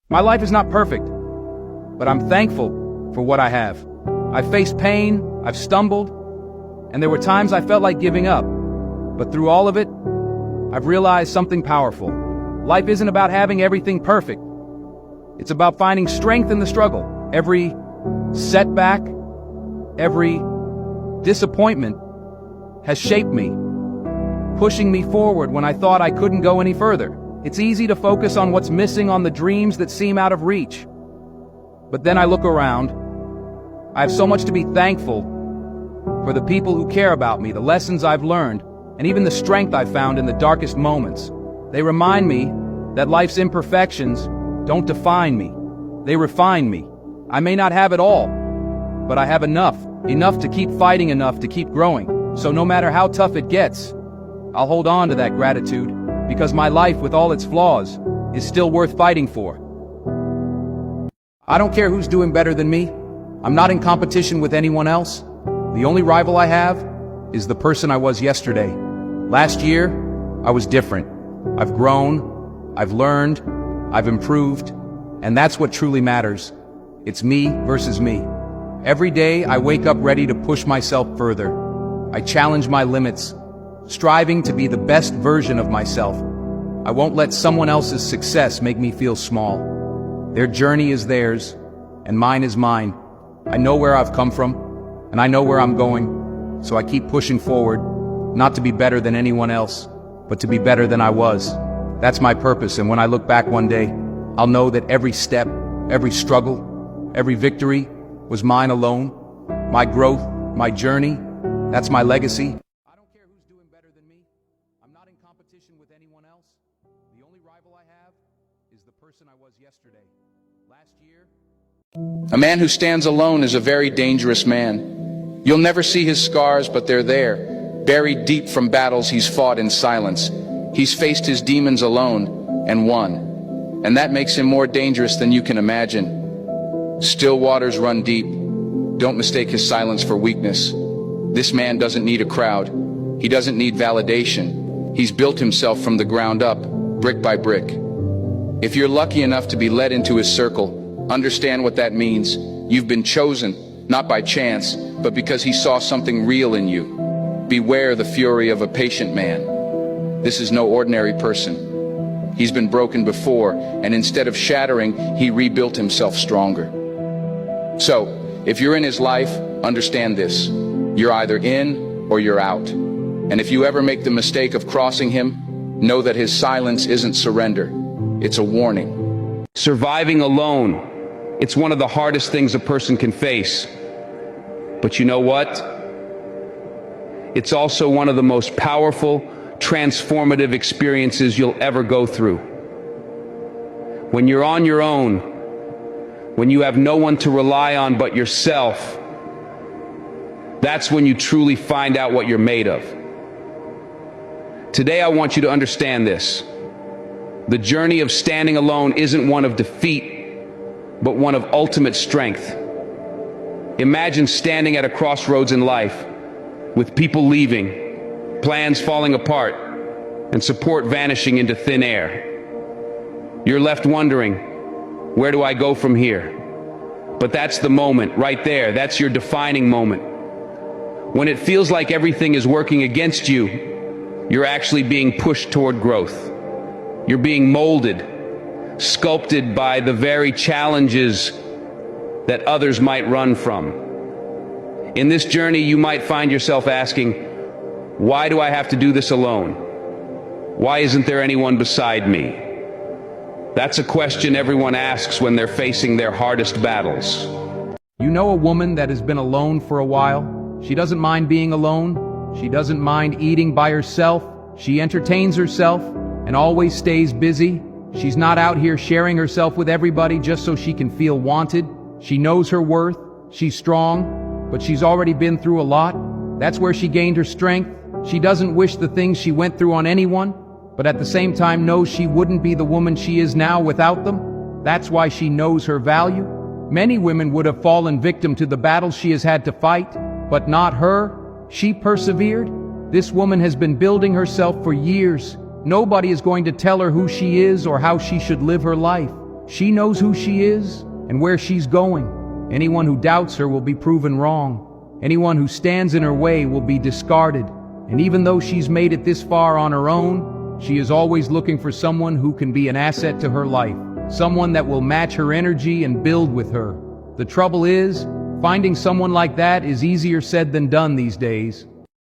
My life is not perfect, but I'm thankful for what I have. I've faced pain, I've stumbled, and there were times I felt like giving up. But through all of it, I've realized something powerful. Life isn't about having everything perfect. It's about finding strength in the struggle. Every setback, every disappointment has shaped me, pushing me forward when I thought I couldn't go any further. It's easy to focus on what's missing, on the dreams that seem out of reach. But then I look around. I have so much to be thankful for: the people who care about me, the lessons I've learned, and even the strength I've found in the darkest moments. They remind me that life's imperfections don't define me. They refine me. I may not have it all, but I have enough to keep fighting, enough to keep growing. So no matter how tough it gets, I'll hold on to that gratitude, because my life, with all its flaws, is still worth fighting for. I don't care who's doing better than me. I'm not in competition with anyone else. The only rival I have is the person I was yesterday. Last year, I was different. I've grown, I've learned, I've improved, and that's what truly matters. It's me versus me. Every day, I wake up ready to push myself further. I challenge my limits, striving to be the best version of myself. I won't let someone else's success make me feel small. Their journey is theirs, and mine is mine. I know where I've come from, and I know where I'm going, so I keep pushing forward, not to be better than anyone else, but to be better than I was. That's my purpose, and when I look back one day, I'll know that every step, every struggle, every victory was mine alone. My growth, my journey, that's my legacy. I don't care who's doing better than me. I'm not in competition with anyone else. The only rival I have is the person I was yesterday. Last year... A man who stands alone is a very dangerous man. You'll never see his scars, but they're there, buried deep from battles he's fought in silence. He's faced his demons alone and won. And that makes him more dangerous than you can imagine. Still waters run deep. Don't mistake his silence for weakness. This man doesn't need a crowd. He doesn't need validation. He's built himself from the ground up, brick by brick. If you're lucky enough to be led into his circle, understand what that means. You've been chosen, not by chance, but because he saw something real in you. Beware the fury of a patient man. This is no ordinary person. He's been broken before, and instead of shattering, he rebuilt himself stronger. So, if you're in his life, understand this. You're either in or you're out. And if you ever make the mistake of crossing him, know that his silence isn't surrender. It's a warning. Surviving alone, it's one of the hardest things a person can face. But you know what? It's also one of the most powerful, transformative experiences you'll ever go through. When you're on your own, when you have no one to rely on but yourself, that's when you truly find out what you're made of. Today I want you to understand this. The journey of standing alone isn't one of defeat, but one of ultimate strength. Imagine standing at a crossroads in life, with people leaving, plans falling apart, and support vanishing into thin air. You're left wondering, where do I go from here? But that's the moment, right there. That's your defining moment. When it feels like everything is working against you, you're actually being pushed toward growth. You're being molded, sculpted by the very challenges that others might run from. In this journey, you might find yourself asking, why do I have to do this alone? Why isn't there anyone beside me? That's a question everyone asks when they're facing their hardest battles. You know a woman that has been alone for a while? She doesn't mind being alone. She doesn't mind eating by herself. She entertains herself and always stays busy. She's not out here sharing herself with everybody just so she can feel wanted. She knows her worth. She's strong, but she's already been through a lot. That's where she gained her strength. She doesn't wish the things she went through on anyone, but at the same time knows she wouldn't be the woman she is now without them. That's why she knows her value. Many women would have fallen victim to the battles she has had to fight, but not her. She persevered. This woman has been building herself for years. Nobody is going to tell her who she is or how she should live her life. She knows who she is and where she's going. Anyone who doubts her will be proven wrong. Anyone who stands in her way will be discarded. And even though she's made it this far on her own, she is always looking for someone who can be an asset to her life. Someone that will match her energy and build with her. The trouble is, finding someone like that is easier said than done these days.